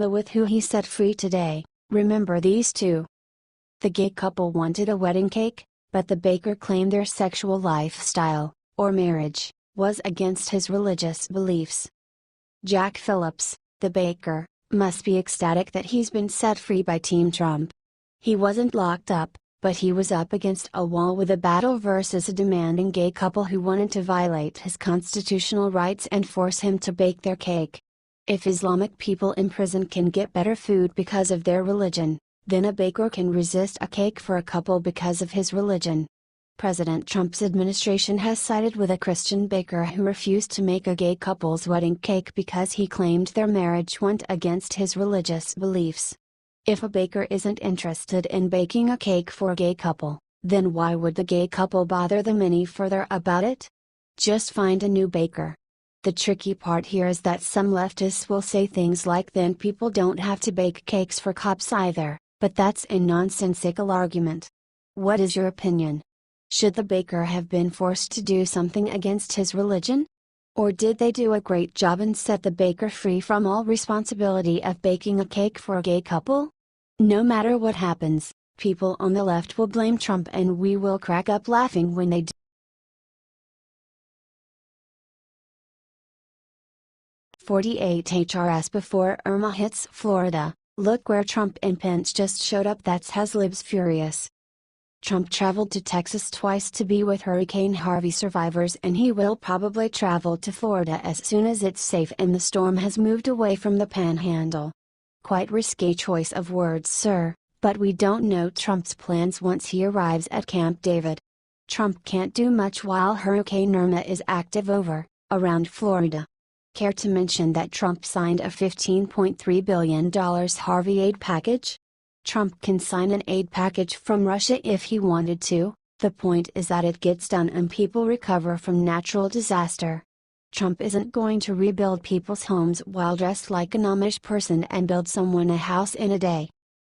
But with who he set free today, remember these two. The gay couple wanted a wedding cake, but the baker claimed their sexual lifestyle, or marriage, was against his religious beliefs. Jack Phillips, the baker, must be ecstatic that he's been set free by Team Trump. He wasn't locked up, but he was up against a wall with a battle versus a demanding gay couple who wanted to violate his constitutional rights and force him to bake their cake. If Islamic people in prison can get better food because of their religion, then a baker can resist a cake for a couple because of his religion. President Trump's administration has sided with a Christian baker who refused to make a gay couple's wedding cake because he claimed their marriage went against his religious beliefs. If a baker isn't interested in baking a cake for a gay couple, then why would the gay couple bother them any further about it? Just find a new baker. The tricky part here is that some leftists will say things like then people don't have to bake cakes for cops either, but that's a nonsensical argument. What is your opinion? Should the baker have been forced to do something against his religion? Or did they do a great job and set the baker free from all responsibility of baking a cake for a gay couple? No matter what happens, people on the left will blame Trump and we will crack up laughing when they do. 48 HRS before Irma hits Florida. Look where Trump and Pence just showed up. That's has libs furious. Trump traveled to Texas twice to be with Hurricane Harvey survivors, and he will probably travel to Florida as soon as it's safe and the storm has moved away from the Panhandle. Quite risky choice of words, sir, but we don't know Trump's plans once he arrives at Camp David. Trump can't do much while Hurricane Irma is active around Florida. Care to mention that Trump signed a $15.3 billion Harvey aid package? Trump can sign an aid package from Russia if he wanted to, the point is that it gets done and people recover from natural disaster. Trump isn't going to rebuild people's homes while dressed like an Amish person and build someone a house in a day.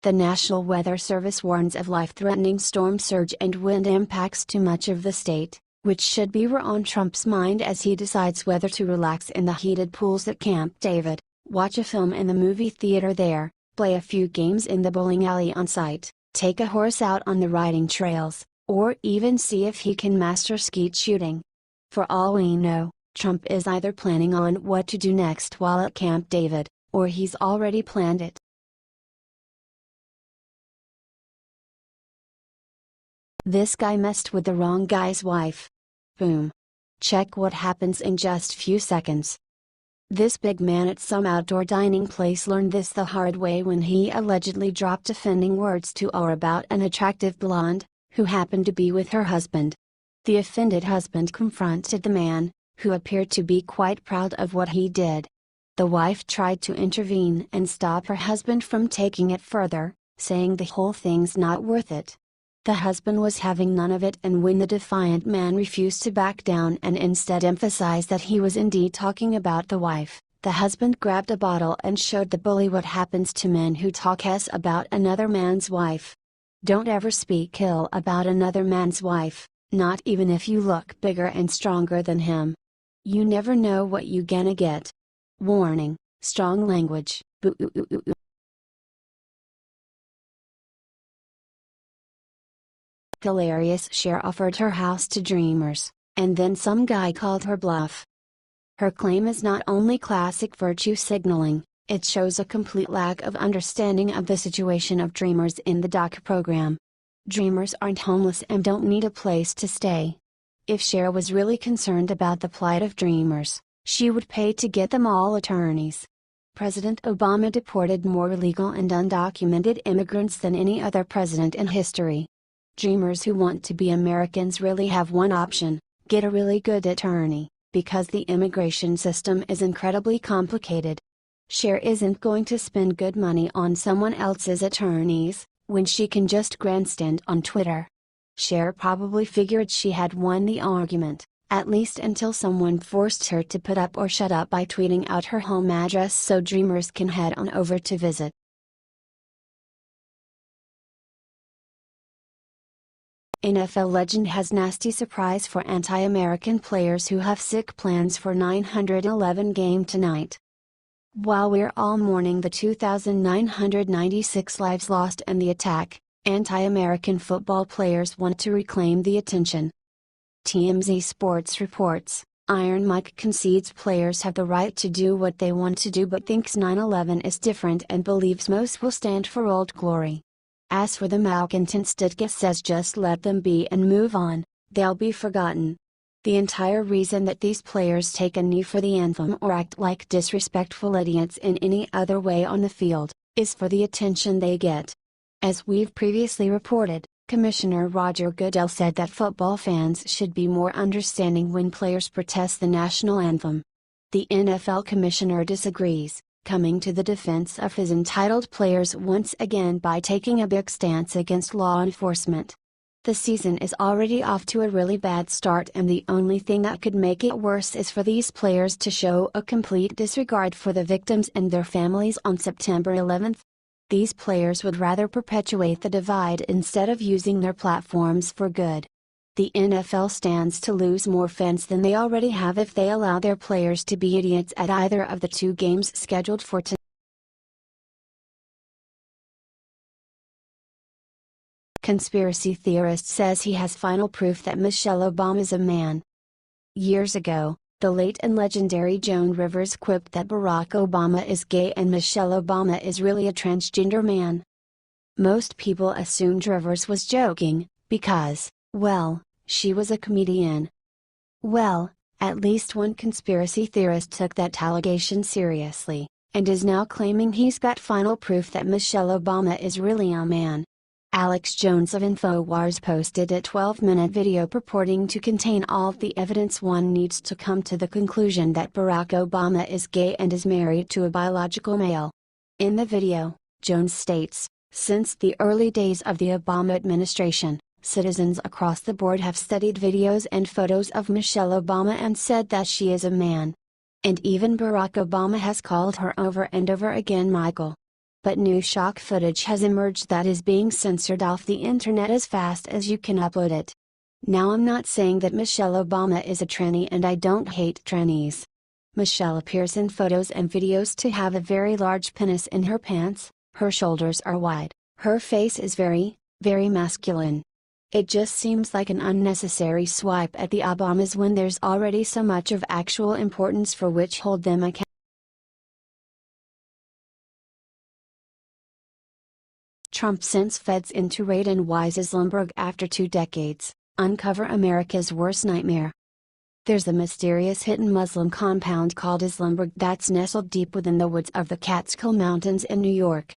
The National Weather Service warns of life-threatening storm surge and wind impacts to much of the state, which should be on Trump's mind as he decides whether to relax in the heated pools at Camp David, watch a film in the movie theater there, play a few games in the bowling alley on site, take a horse out on the riding trails, or even see if he can master skeet shooting. For all we know, Trump is either planning on what to do next while at Camp David, or he's already planned it. This guy messed with the wrong guy's wife. Boom. Check what happens in just few seconds. This big man at some outdoor dining place learned this the hard way when he allegedly dropped offending words to or about an attractive blonde, who happened to be with her husband. The offended husband confronted the man, who appeared to be quite proud of what he did. The wife tried to intervene and stop her husband from taking it further, saying the whole thing's not worth it. The husband was having none of it, and when the defiant man refused to back down and instead emphasized that he was indeed talking about the wife, the husband grabbed a bottle and showed the bully what happens to men who talk s about another man's wife. Don't ever speak ill about another man's wife, not even if you look bigger and stronger than him. You never know what you gonna get. Warning, strong language. Hilarious. Cher offered her house to dreamers, and then some guy called her bluff. Her claim is not only classic virtue signaling, it shows a complete lack of understanding of the situation of dreamers in the doc program. Dreamers aren't homeless and don't need a place to stay. If Cher was really concerned about the plight of dreamers, she would pay to get them all attorneys. President Obama deported more illegal and undocumented immigrants than any other president in history. Dreamers who want to be Americans really have one option: get a really good attorney, because the immigration system is incredibly complicated. Cher isn't going to spend good money on someone else's attorneys, when she can just grandstand on Twitter. Cher probably figured she had won the argument, at least until someone forced her to put up or shut up by tweeting out her home address so dreamers can head on over to visit. NFL legend has nasty surprise for anti-American players who have sick plans for 911 game tonight. While we're all mourning the 2,996 lives lost in the attack, anti-American football players want to reclaim the attention. TMZ Sports reports, Iron Mike concedes players have the right to do what they want to do but thinks 9/11 is different and believes most will stand for old glory. As for the malcontents, Ditka says just let them be and move on, they'll be forgotten. The entire reason that these players take a knee for the anthem or act like disrespectful idiots in any other way on the field, is for the attention they get. As we've previously reported, Commissioner Roger Goodell said that football fans should be more understanding when players protest the national anthem. The NFL commissioner disagrees, coming to the defense of his entitled players once again by taking a big stance against law enforcement. The season is already off to a really bad start, and the only thing that could make it worse is for these players to show a complete disregard for the victims and their families on September 11th. These players would rather perpetuate the divide instead of using their platforms for good. The NFL stands to lose more fans than they already have if they allow their players to be idiots at either of the two games scheduled for tonight. Conspiracy theorist says he has final proof that Michelle Obama is a man. Years ago, the late and legendary Joan Rivers quipped that Barack Obama is gay and Michelle Obama is really a transgender man. Most people assumed Rivers was joking, because, well, she was a comedian. Well, at least one conspiracy theorist took that allegation seriously, and is now claiming he's got final proof that Michelle Obama is really a man. Alex Jones of InfoWars posted a 12-minute video purporting to contain all the evidence one needs to come to the conclusion that Barack Obama is gay and is married to a biological male. In the video, Jones states, since the early days of the Obama administration, citizens across the board have studied videos and photos of Michelle Obama and said that she is a man. And even Barack Obama has called her over and over again Michael. But new shock footage has emerged that is being censored off the internet as fast as you can upload it. Now, I'm not saying that Michelle Obama is a tranny, and I don't hate trannies. Michelle appears in photos and videos to have a very large penis in her pants, her shoulders are wide, her face is very, very masculine. It just seems like an unnecessary swipe at the Obamas when there's already so much of actual importance for which hold them accountable. Trump sends feds in to raid and wise Islamberg after 2 decades, uncover America's worst nightmare. There's a mysterious hidden Muslim compound called Islamberg that's nestled deep within the woods of the Catskill Mountains in New York.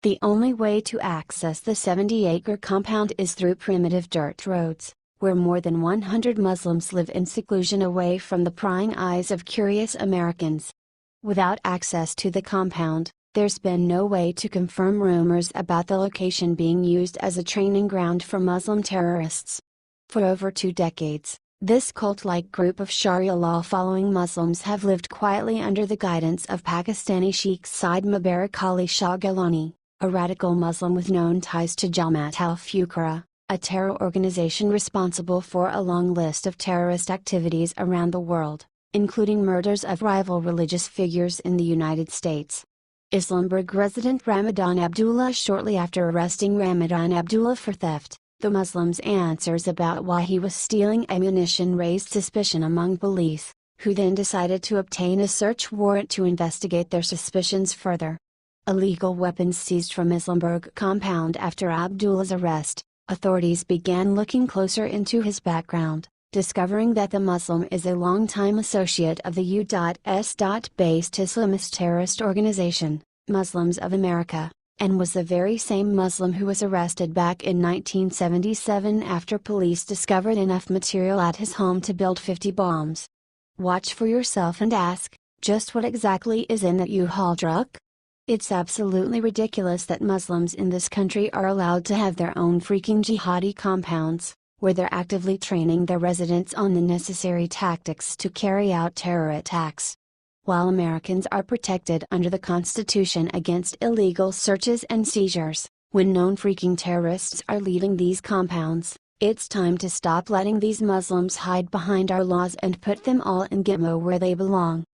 The only way to access the 70-acre compound is through primitive dirt roads, where more than 100 Muslims live in seclusion away from the prying eyes of curious Americans. Without access to the compound, there's been no way to confirm rumors about the location being used as a training ground for Muslim terrorists. For over 2 decades, this cult-like group of Sharia law-following Muslims have lived quietly under the guidance of Pakistani Sheikh Said Mubarak Ali Shah Gilani, a radical Muslim with known ties to Jamaat al-Fuqara, a terror organization responsible for a long list of terrorist activities around the world, including murders of rival religious figures in the United States. Islamberg resident Ramadan Abdullah. Shortly after arresting Ramadan Abdullah for theft, the Muslims' answers about why he was stealing ammunition raised suspicion among police, who then decided to obtain a search warrant to investigate their suspicions further. Illegal weapons seized from Islamberg compound. After Abdullah's arrest, authorities began looking closer into his background, discovering that the Muslim is a longtime associate of the U.S.-based Islamist terrorist organization, Muslims of America, and was the very same Muslim who was arrested back in 1977 after police discovered enough material at his home to build 50 bombs. Watch for yourself and ask, just what exactly is in that U-Haul truck? It's absolutely ridiculous that Muslims in this country are allowed to have their own freaking jihadi compounds, where they're actively training their residents on the necessary tactics to carry out terror attacks. While Americans are protected under the Constitution against illegal searches and seizures, when known freaking terrorists are leaving these compounds, it's time to stop letting these Muslims hide behind our laws and put them all in Gitmo where they belong.